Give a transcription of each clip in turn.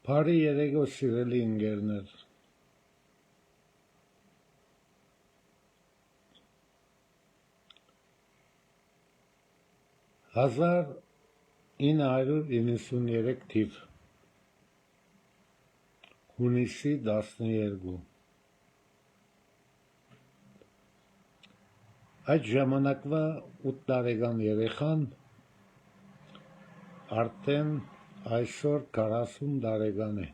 Բարի երեկո սիրելի ընկերներ։ 1993 թիվ հունիսի 12 այդ ժամանակվա 8 տարեկան երեխան արդեն այսօր 40 տարեկան է։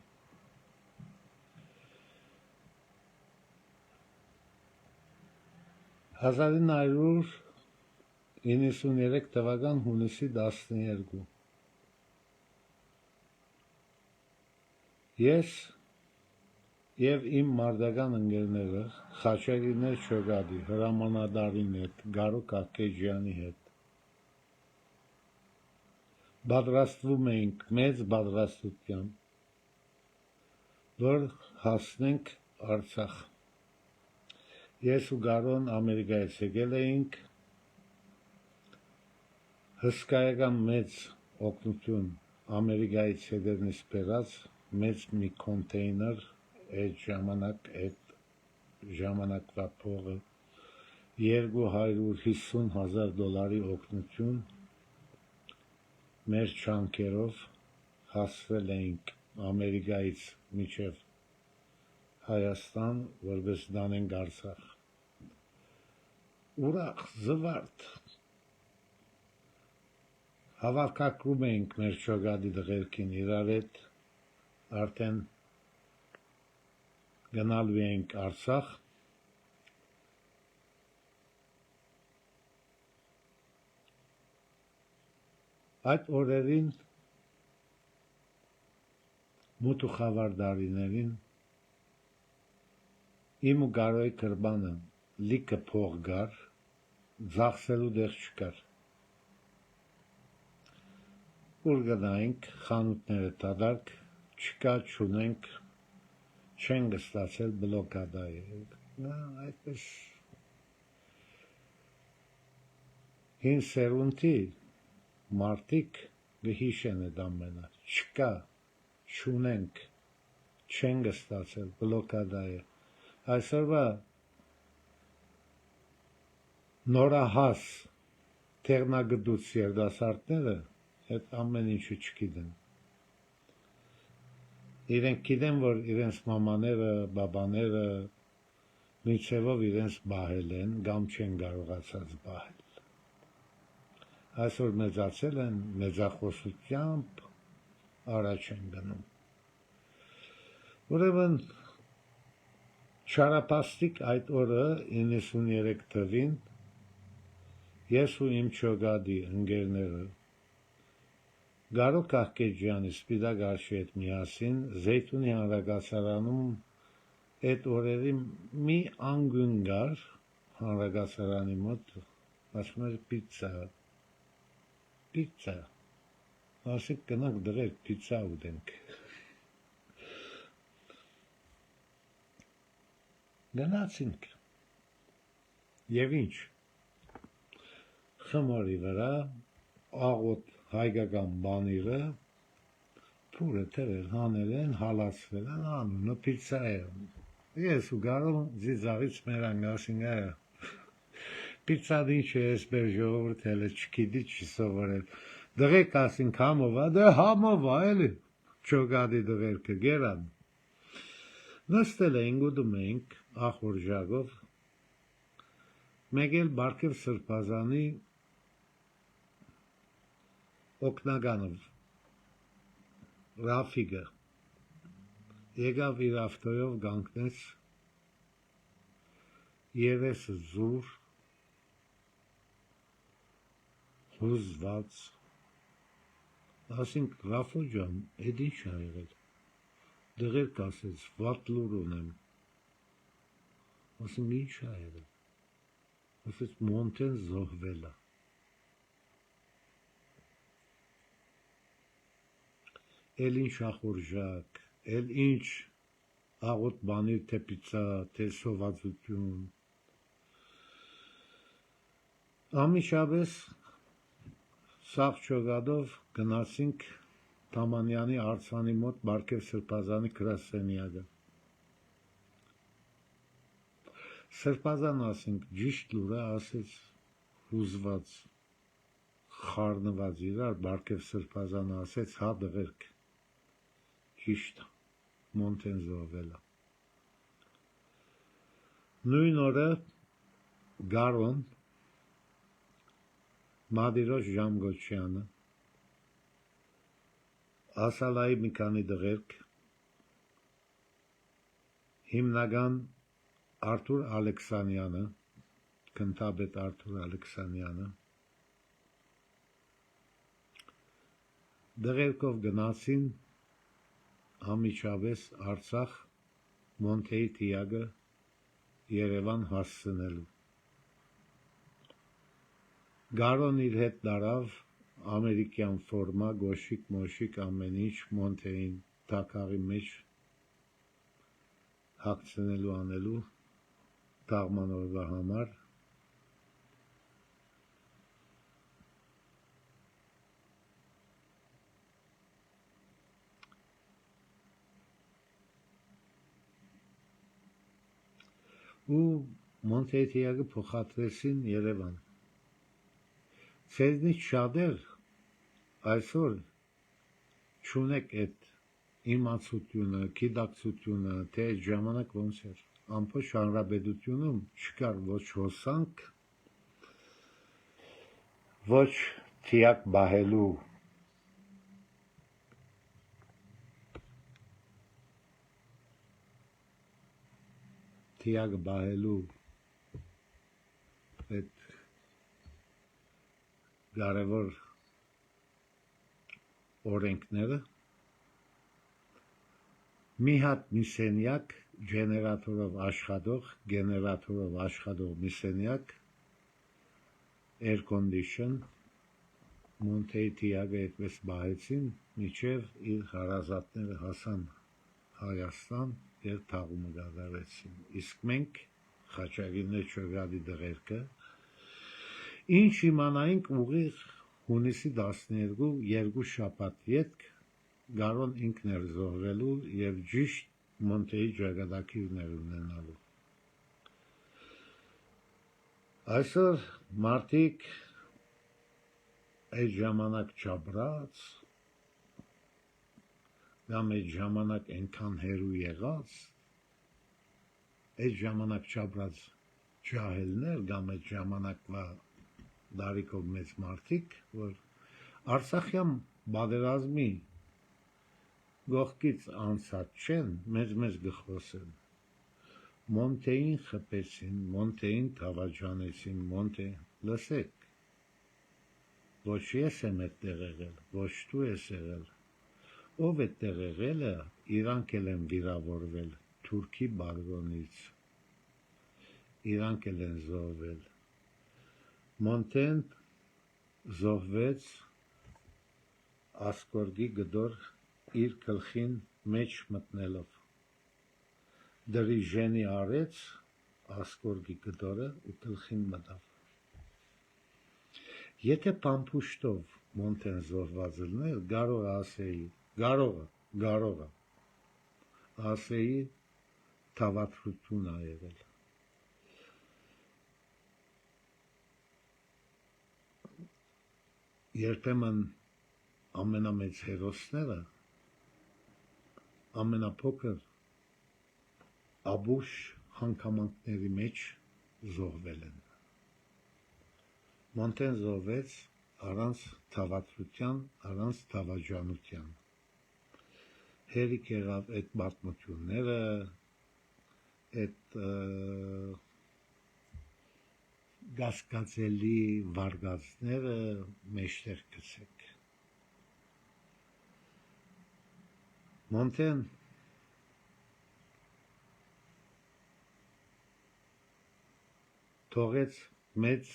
1993 թվական հունիսի 12 ես և իմ մարդական ընկերները Խաչակիրներ Շոգադի հրամանատարին հետ Գարո Կահկեջյանի հետ պատրաստվում էինք մեծ պատրաստությամբ, որ հասնենք Արցախ։ Ես ու Գարոն Ամերիկայից եկել էինք, հսկայական մեծ օգնություն Ամերիկայից հետևնից բերած մեծ մի կոնտեյներ այդ ժամանակվա փողը $250,000 օգնություն մեր չանքերով հասվել էինք Ամերիկայից մինչև Հայաստան, որպես դանենք Արցախ։ Ուրախ, զվարթ, հավաքակրում էինք մեր Շոգադի դղերքին իրար հետ, արդեն գնալու էինք Արցախ։ Այդ օրերին մութ ու խավար տարիներին իմ ու Գարոյի կրբանը լիքը փող կար, ծախսելու տեղ չկար։ Ուր գնայինք, խանութները դատարկ, չկա, չունենք, չենք ստացել բլոկադա է։ Այդպես հին սերունդի մարդիկ կհիշեն այդ ամենը, չկա, չունենք, չենք ստացել, բլոկադա է։ Այսօրվա նորահաս տեխնագդուց երդասարտները այդ ամեն ինչը չգիտեն։ Իրենք գիտեն, որ իրենց մամաները, բաբաները միջևով իրենց բահել են, կամ չեն կարողացած բահել։ Այսօր մեծացել են, մեծախոսությամբ առաջ են գնում։ Ուրեմն չարապաստիկ այդ օրը 93 թվին ես ու իմ Շոգադի ընկերները Գարո Կահկեջյանի Սպիտակ Արշի հետ միասին Զեյթունի հանրագասարանում այդ օրերի մի անկյուն կար հանրագասարանի մոտ, ասում էր պիցցա, ասիկ գնանք դրեք պիցցա ուտենք։ Գնացինք և ինչ, խմորի վրա, աղոտ հայկական բանիրը, փուրը թերել, հանել են, հալացվել են, անունը պիցցա է։ Ես ու Գարոն ձիծաղից մեր անգասինք է, պիցցան ինչ է, եսպեր ժողովուրդ հելը չգիտի, չի սովորել։ Դղեք ասինք համովա, դե համովա էլի, Շոգադի դղերքը գերան։ Նստել էինք, ուտում էինք ախորժակով, մեկ էլ Բարգև Սրբազանի օգնականով Ռաֆիկը եկավ իր ավտոյով կանգնեց, երեսը զուր, հուզված, ասինք Ռաֆո ջան, էդ ինչ ա եղել, դղերք ասեց, վատ լուր ունեմ, ասինք ինչ ա եղել, ասեց Մոնտեն զոհվել ա։ Էլ ինչ ախորժակ, էլ ինչ աղոտ բանիր, թե պիցցա, թե սովածություն։ Ամիջապես սաղ Շոգադով գնացինք Թամանյանի արձանի մոտ Բարգև Սրբազանի գրասենյակը։ Սրբազան ասենք ճիշտ լուրը ասեց հուզված, խառնված իրար, Բարգև Սրբազանը ասեց հա դղերք, ճիշտ, Մոնտեն զոհվել է։ Նույն օրը Գարոն Մադիրոս Ժամգոչյանը ասալայի մի քանի դղերք հիմնական Արթուր Ալեքսանյանը, քննադատ Արթուր Ալեքսանյանը դղերքով գնացին ամիջապես Արցախ Մոնտեի թիակը Երևան հասցնելու։ Գարոն իր հետ դարավ ամերիկյան ֆորմա, գոշիկ, մոշիկ, ամեն ինչ Մոնտեին թակաղի մեջ հագցնելու անելու թաղման օրվա համար։ Ու Մոնտեի թիակը փոխադրեցին Երևան։ Ցեզնից շատեր այսօր չունեք այդ իմացությունը, գիտակցությունը, թե այդ ժամանակ ոնց էր։ Ամբողջ հանրապետությունում չկար ոչ հոսանք, ոչ թիակ բահելու թիակը բահելու այդ կարևոր օրենքները մի հատ մի սենյակ գեներատորով աշխատող մի սենյակ air condition Մոնտեի թիակը այդպես բահեցին մինչև իր հարազատները հասան Հայաստան եւ թաղումը կատարեցին։ Իսկ մենք Խաչագիրներ Շոգադի դղերքը ինչ իմանայինք ուղիղ հունիսի 12 երկու շաբաթ ետք Գարոն ինքն էր զոհվելու եւ ճիշտ Մոնտեի ճակատագիրներ ունենալու։ Այսօր մարդիկ այդ ժամանակ չաբրած կամ այդ ժամանակ այնքան հերու եղած այդ ժամանակ չաբրած ջահելներ կամ այդ ժամանակվա դարիքով մեծ մարդիկ, որ Արցախյան բادرազմի գողքից անցած չեն, մեզ գխոսեն։ Մոնտեին խփեցին, Մոնտեին թավաճանեցին, լսեք, ոչ ես եմ այդտեղ եղել, ոչ դու ես եղել, ով այդտեղ եղել է, իրանք էլ են վիրավորվել թուրքի բարգոնից, իրանք էլ են զոհվել։ Մոնտեն զոհվեց ասկորգի գդոր իր գլխին մեջ մտնելով։ Դրիժենի արեց ասկորգի գդորը ու գլխին մտավ։ Եթե պամփուշտով Մոնտեն զոհված լիներ, կարող է ասեի թավատրություն ա եղել։ Երբեմն ամենամեծ հերոսները ամենափոքր աբուշ հանգամանքների մեջ զոհվել են։ Մոնտեն զոհվեց առանց թավատրության, առանց թավաճանության։ Հերիք եղավ այդ պատմությունները, այդ գասկածելի վարգածները մեջտեղ գցեք։ Մոնտեն թողեց մեծ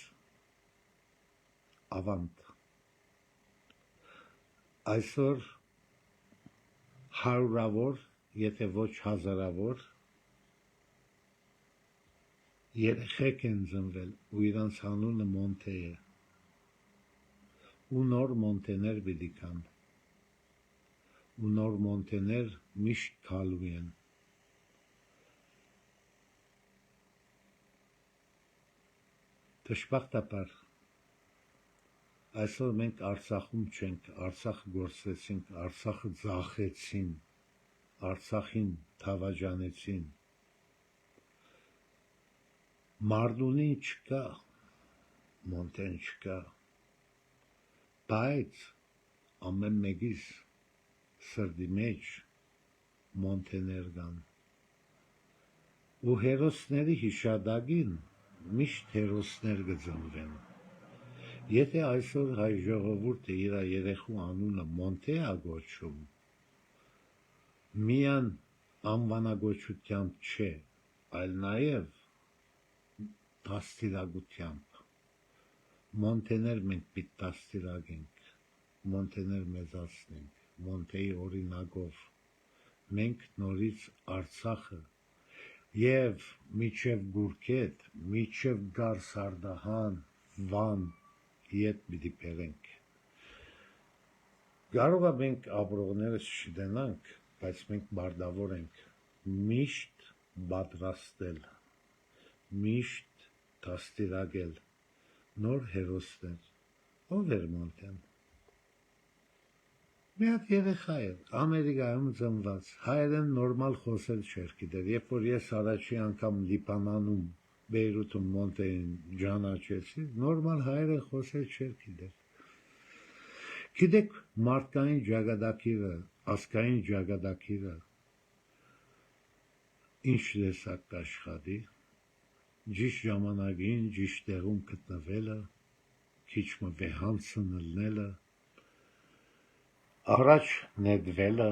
ավանդ։ Այսօր հարյուրավոր, եթե ոչ հազարավոր երեխեք են ծնվել ու իրանց անունը Մոնտե է։ Ու նոր Մոնտեներ պիտի կան։ ու նոր մոնտեներ միշտ քալու են։ Դժբախտաբար այսօր մենք Արցախում չենք, Արցախը գործեցինք, Արցախը ձախեցին, Արցախին թավաջանեցին։ Մարդունին չկա, մոնտեն չկա, բայց ամեն մեկիս սրդի մեջ մոնտեներ կան։ Ու հերոսների հիշադակին միշտ հերոսներ կծնվեն։ Եթե այսօր հայ ժողովուրդը իր երեխու անունը Մոնտե է գոչում, միան անվանագոչությամբ չէ, այլ նաև դաստիարակությամբ։ Մոնտեներ մենք պիտի դաստիարակենք, մոնտեներ մեծացնենք, Մոնտեի օրինակով։ Մենք նորից Արցախը եւ միջև Գուրքետ, միջև Գարսարդահան, Վան իդ պիտի բերենք։ Կարող է մենք ապրողներս չդենանք, բայց մենք բարդավոր ենք միշտ պատրաստել, միշտ դաստիարակել նոր հերոսներ, ով էր Մոնտեն։ Մի հատ երեխա էր, Ամերիկայում ծնված, հայերեն նորմալ խոսել չէր գիտեր, երբ որ ես առաջի անգամ Լիբանանում, Բեյրութում Մոնտեին ճանաչեցի, նորմալ հայերեն խոսել չէր գիտեր։ Գիտեք, մարդկային ճակատագիրը, ազգային ճակատագիրը ինչ տեսակ կաշխատի, ճիշտ ժամանակին, ճիշտ տեղում գտնվելը, քիչ վեհանցն ելնելը, առաջ նետվելը,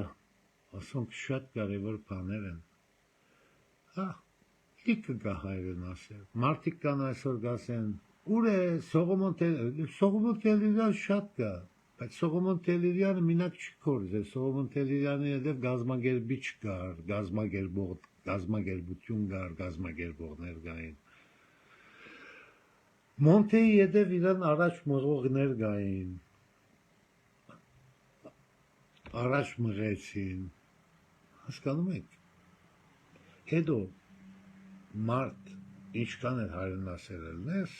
ասոնք շատ կարևոր բաներ են։ Հա, լիքը կա հայերեն ասել։ Մարդիկ կան այսօր կասեն, ուր է Սողոմոն Տերիրյան շատ կա, բայց Սողոմոն Տերիրյանը մինակ չի կորզել, Սողոմոն Տերիրյանի հետև գազագերբիչ կար, գազագերբություն կար, գազագերբողներ կային։ Մոնտեի հետև իրան առաջ մղողներ կային, առաջ մղեցին, հասկանում եք։ Հետո մարդ ինչքան էր հայերեն ասել ելնես,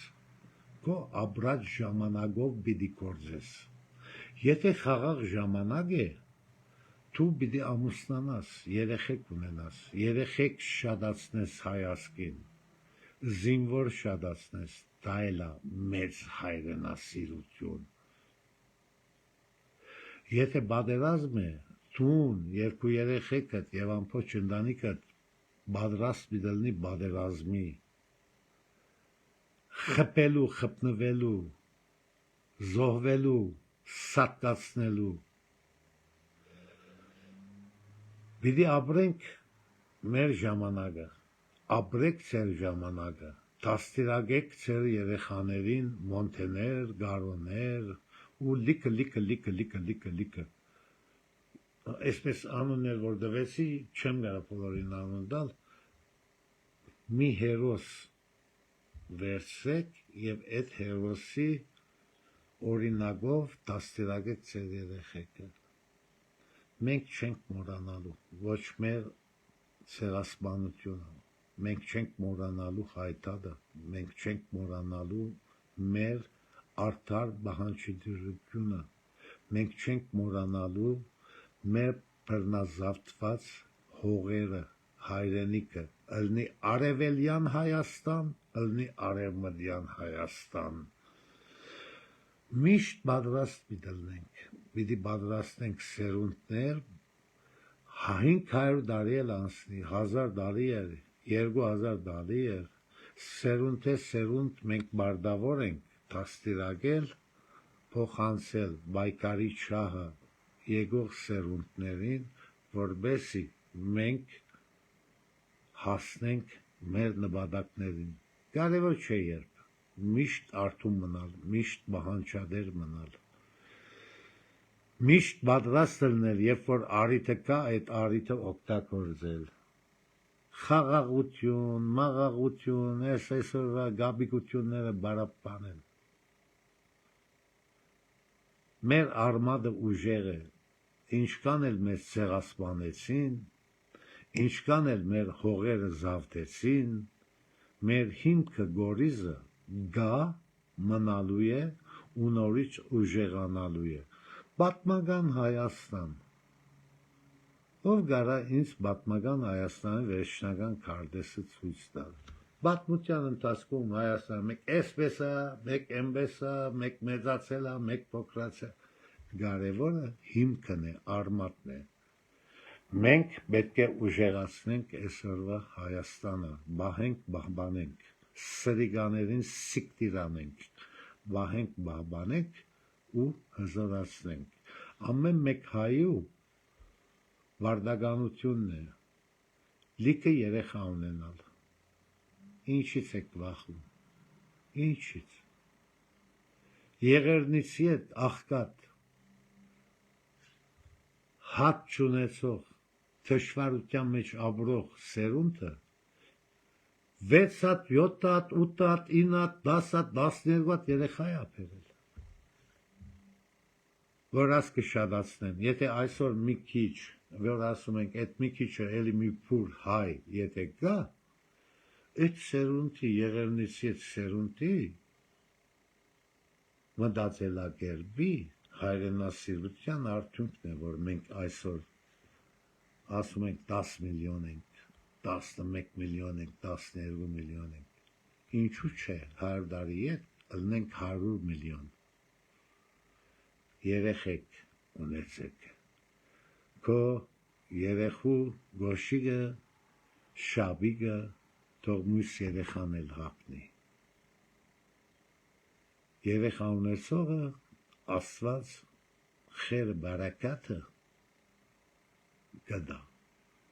քո ապրած ժամանակով պիտի կործես։ Եթե խաղաղ ժամանակ է, դու պիտի ամուսնանաս, երեխեք ունենաս, երեխեք շատացնես հայացքին, զինվոր շատացնես, դա էլ է մեծ հայրենասիրություն։ Եթե պատերազմ է, դուն, երկու երեխեքդ եւ ամբողջ ընտանիքդ պատրաստ դիլնի պատերազմի, խփելու, խփնվելու, զոհվելու, սատկացնելու։ Պիտի ապրենք մեր ժամանակը, ապրեք ձեր ժամանակը, դաստիարակեք ձեր երեխաներին մոնտեներ, գարոներ ու լիքը։ Այսպես անուններ որ դվեցի, չեմ գարա բոլորին անուն տալ, մի հերոս վերցրեք եւ այդ հերոսի օրինակով դաստիարակեք ձեր երեխեքը։ Մենք չենք մոռանալու ոչ մեր ցեղասպանությունը, մենք չենք մոռանալու հայտարարը, մենք չենք մոռանալու մեր արդար բանջարությունը, մենք չենք մոռանալու մեր բռնազավթված հողերը, հայրենիքը, ըլնի արևելյան Հայաստան, ըլնի արևմտյան Հայաստան։ Միշտ պատրաստ պիտի պատրաստենք սերունդներ, 500 տարի էլ անցնի, 1000 տարի էր, 2000 տարի էր, սերունդ մենք բարդավոր ենք դաստիարակել, փոխանցել բայկարի շահը եկող սերունդներին, որբեսի մենք հասնենք մեր նպատակներին։ Կարևոր չէ երբ, միշտ արթուն մնալ, միշտ մահանջադեր մնալ, միշտ պատրաստ լինել, երբ որ առիթը կա, այդ առիթը օգտագործել։ Խաղաղություն, մաղաղություն, այսօրվա գաբիկությունները բարապան են։ Մեր արմատը ուժեղ է, ինչքան էլ մեզ ցեղասպանեցին, ինչքան էլ մեր հողերը զավթեցին, մեր հիմքը գորիզը գա մնալու է ու նորից ուժեղանալու է։ Պատմական Հայաստան։ Ով գարա ինձ պատմական Հայաստանի վերջնական քարտեզը ցույց տալ։ Պատմության ընթացքում Հայաստանը մեկ էսպես է, մեկ էնպես է, մեկ մեծացել է, մեկ փոքրացել։ Կարևորը հիմքն է, արմատն է։ Մենք պետք է ուժեղացնենք այսօրվա Հայաստանը, բահենք, բահբանենք, սրիգաներին սիկտիրանենք, բահենք, բահբանենք ու հզորացնենք։ Ամեն մեկ հայու վարդականությունն է, լիքը երեխա ունենալ։ Ինչից եք վախում, ինչից։ Եղեռնիցի հետ աղքատ, հատ չունեցող, թշվարության մեջ ապրող սերունդը 6 հատ, 7 հատ, 8 հատ, 9 հատ, 10 հատ, 12 հատ երեխա է ապրել։ Որ աս կշատացնեն, եթե այսօր մի քիչ, որ ասում ենք, այդ մի քիչը էլի մի փուր հայ, եթե գա, այդ սերունդի, եղեռնիցի այդ սերունդի մտածելակերպի հայրենասիրության արդյունքն է, որ մենք այսօր ասում ենք 10 միլիոն ենք, 11 միլիոն ենք, 12 միլիոն ենք, ինչու չէ 100 տարի հետ ըլնենք 100 միլիոն, երեխեք ունեցեք, քո երեխու գոշիգը, շաբիգը, թող մյուս երեխան էլ հապնի, երեխա ունեցողը Աստված խեր բարակաթը գդա,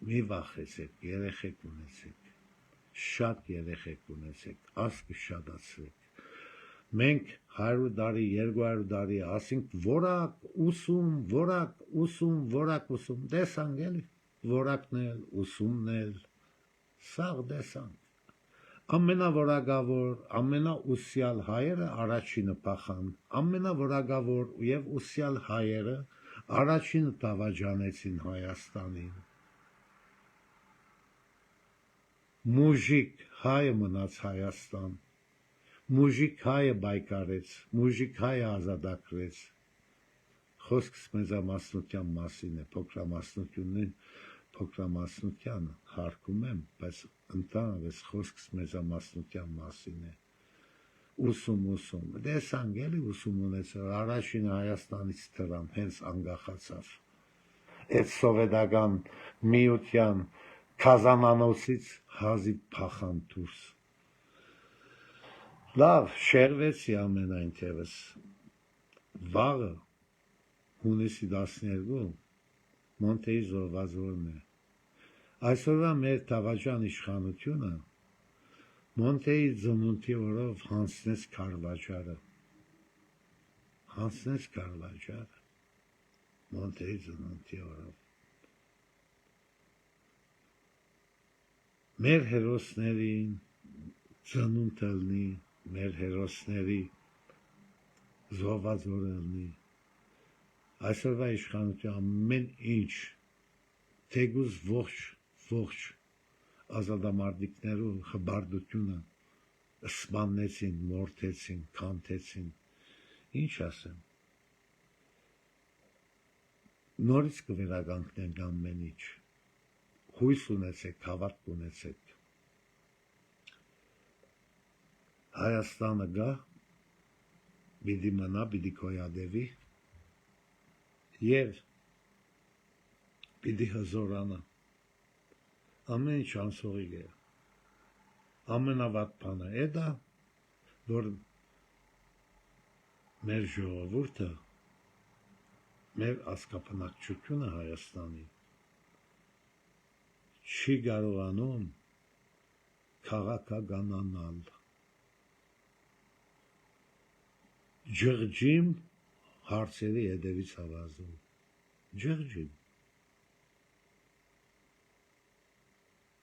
մի վախեցեք, երեխեք ունեցեք, շատ երեխեք ունեցեք, ասկը շատացրեք, մենք 100 տարի, 200 տարի ասենք որակ, ուսում, որակ, ուսում, որակ, ուսում, դեսանք էլի, որակն էլ, ուսումն էլ, սաղ դեսանք, ամենավորակավոր, ամենաուսյալ հայերը առաջինը պախան, ամենավորակավոր և ուսյալ հայերը առաջինը տավաջանեցին Հայաստանին, մուժիկ հայը մնաց Հայաստան, մուժիկ հայը բայկարեց, մուժիկ հայը ազատագրեց, խոսքս մեծամասնության մասին է, փոքրամասնությանը հարկում եմ, բայց ընդհանրապես խոսքս մեծամասնության մասին է, ուսում, դեսանք էլի ուսում ունեցավ, առաջինը Հայաստանից դրան, հենց անգախացավ, այդ սովետական միության քազանանոցից հազիվ փախան դուրս, լավ, շեղվեցի ամենայն թևս, վաղը, հունիսի 12, Մոնտեի զորվազորն է, այսօրվա մեր տավաջան իշխանությունը Մոնտեի ծնունդի օրով հանձնեց Քարվաճարը, Մոնտեի ծնունդի օրով, մեր հերոսներին ծնունդ ելնի, մեր հերոսների զոհված օրը ելնի, այսօրվա իշխանության ամեն ինչ, թեկուզ ողջ ազատամարտիկներու հբարդությունը սպանեցին, մորթեցին, քանթեցին, ինչ ասեմ, նորից կվերականգնենք ամեն ինչ, հույս ունեցեք, հավատք ունեցեք, Հայաստանը գա, պիտի մնա, պիտի կոյադևի և պիտի հզորանա, ամեն ինչ անցողիկ է, ամենավատ բանը էդ է, որ մեր ժողովուրդը, մեր ազգաբնակչությունը Հայաստանի չի կարողանում քաղաքականանալ, ջղջիմ հարցերի հետևից հավազում, ջղջիմ,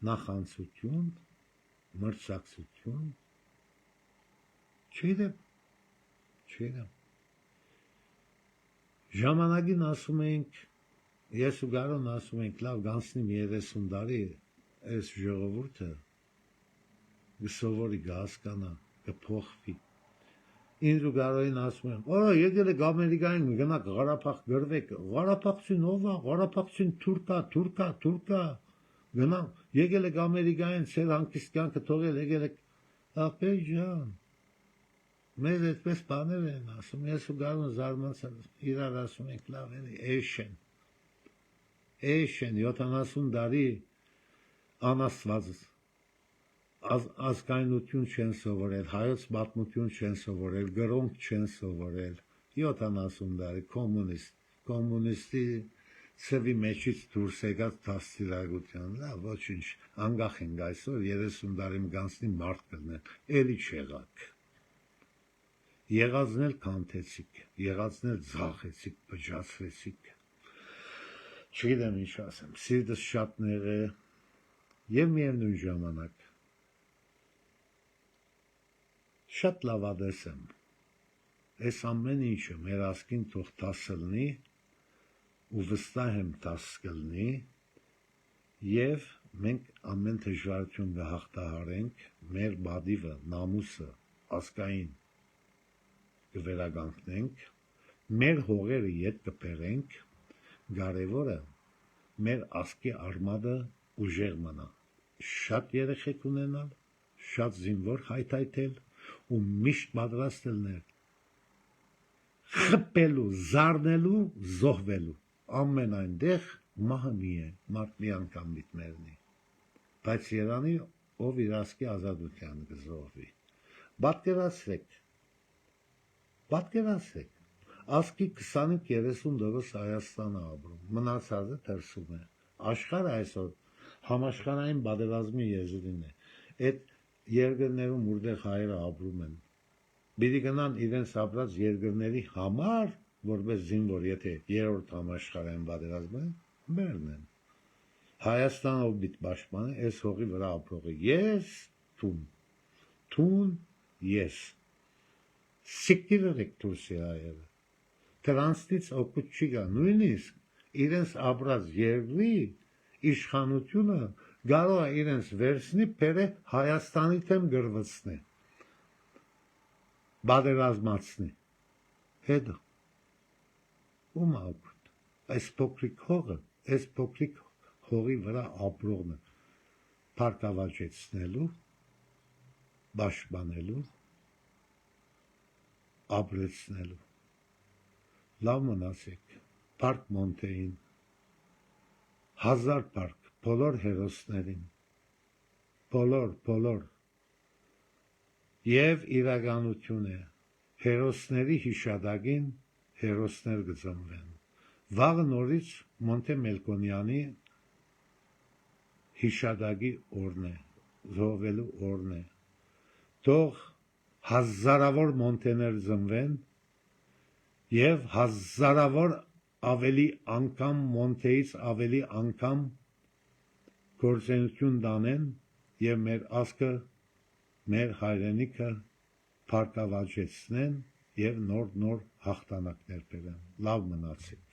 նախանցություն, մրցակցություն, չգիտեմ, ժամանակին ասում էինք Ես ու Գարոն ասում ենք լավ գանցնի մի 30 տարի այս ժողովուրդը գսովորի գահասկանա կփոխվի ինձ ու Գարոին ասում են օ եկել եք Ամերիկային գնաք Ղարաբաղ գրվեք Ղարաբաղցին ով է Ղարաբաղցին թուրքա գնամ եկել եք Ամերիկային ծեր հանգիստ կյանքը թողել եկել եք ախպեր ջան մեզ այդպես բաներ են ասում ես ու Գարոն զարմացած իրար ասում ենք լավ էլի էշեն 70 տարի անաստված ազգայնություն չեն սովորել, հայոց պատմություն չեն սովորել, գրոնք չեն սովորել, 70 տարի կոմունիստի ծվի մեջից դուրս եկած դաստիարակության, լավ, ոչինչ, անգախ ենք այսօր 30 տարի մգանցնի մարդ կլնեն, էլի չեղաք, եղածն էլ կանթեցիք, եղածն էլ ձախեցիք, բջացվեցիք, չգիտեմ ինչ ասեմ, սիրտս շատ նեղ է և միևնույն ժամանակ շատ լավադես եմ, այս ամեն ինչը մեր ասկին թող դասը լինի ու վստահ եմ դաս կլինի և մենք ամեն դժվարություն կհաղթահարենք, մեր բադիվը, նամուսը, ասկային կվերականգնենք, մեր հողերը ետ կբերենք, կարևորը մեր ասկի արմատը ուժեղ մնա, շատ երեխեք ունենալ, շատ զինվոր հայթայթել ու միշտ պատրաստ լինել խփելու, զարնելու, զոհվելու, ամեն այնտեղ մահը մի է, մարդ մի անգամ միտմերնի, բայց Երանի ով իր ասկի ազատության կզոհվի, պատկերացրեք, ասկի 25-30 դորս Հայաստանը ապրում, մնացածը դրսում է, աշխարհը այսօր համաշխարհային պատերազմի եզրին է, այդ երկրներում որտեղ հայերը ապրում են, պիտի գնան իրենց ապրած երկրների համար, որպես զինվոր, եթե երրորդ համաշխարհային պատերազմը մերն են, Հայաստանով պիտի պաշտպանի այս հողի վրա ապրողը, ես թուն ես, սիկտիրել եք դուրսի հայերը, դրանցից օգուտ չի գա, նույնիսկ իրենց ապրած երկրի իշխանությունը կարող է իրենց վերցնի բերե Հայաստանի դեմ գրվցնի, պատերազմացնի, հետո ում օգուտ, այս փոքրիկ հողի վրա ապրողն փառքավաճեցնելու, պաշտպանելու, ապրեցնելու, լավ մնացեք, փառք Մոնտեին, 1000 փառք բոլոր հերոսներին, բոլոր և իրականություն է, հերոսների հիշատակին հերոսներ կծնվեն, վաղը նորից Մոնտե Մելքոնյանի հիշատակի օրն է, զոհվելու օրն է, թող հազարավոր Մոնտեներ ծնվեն և հազարավոր ավելի անգամ Մոնտեից ավելի անգամ գործունեություն տանեն և մեր ազգը, մեր հայրենիքը փառքավաճեցնեն և նոր հաղթանակներ բերեն, լավ մնացեք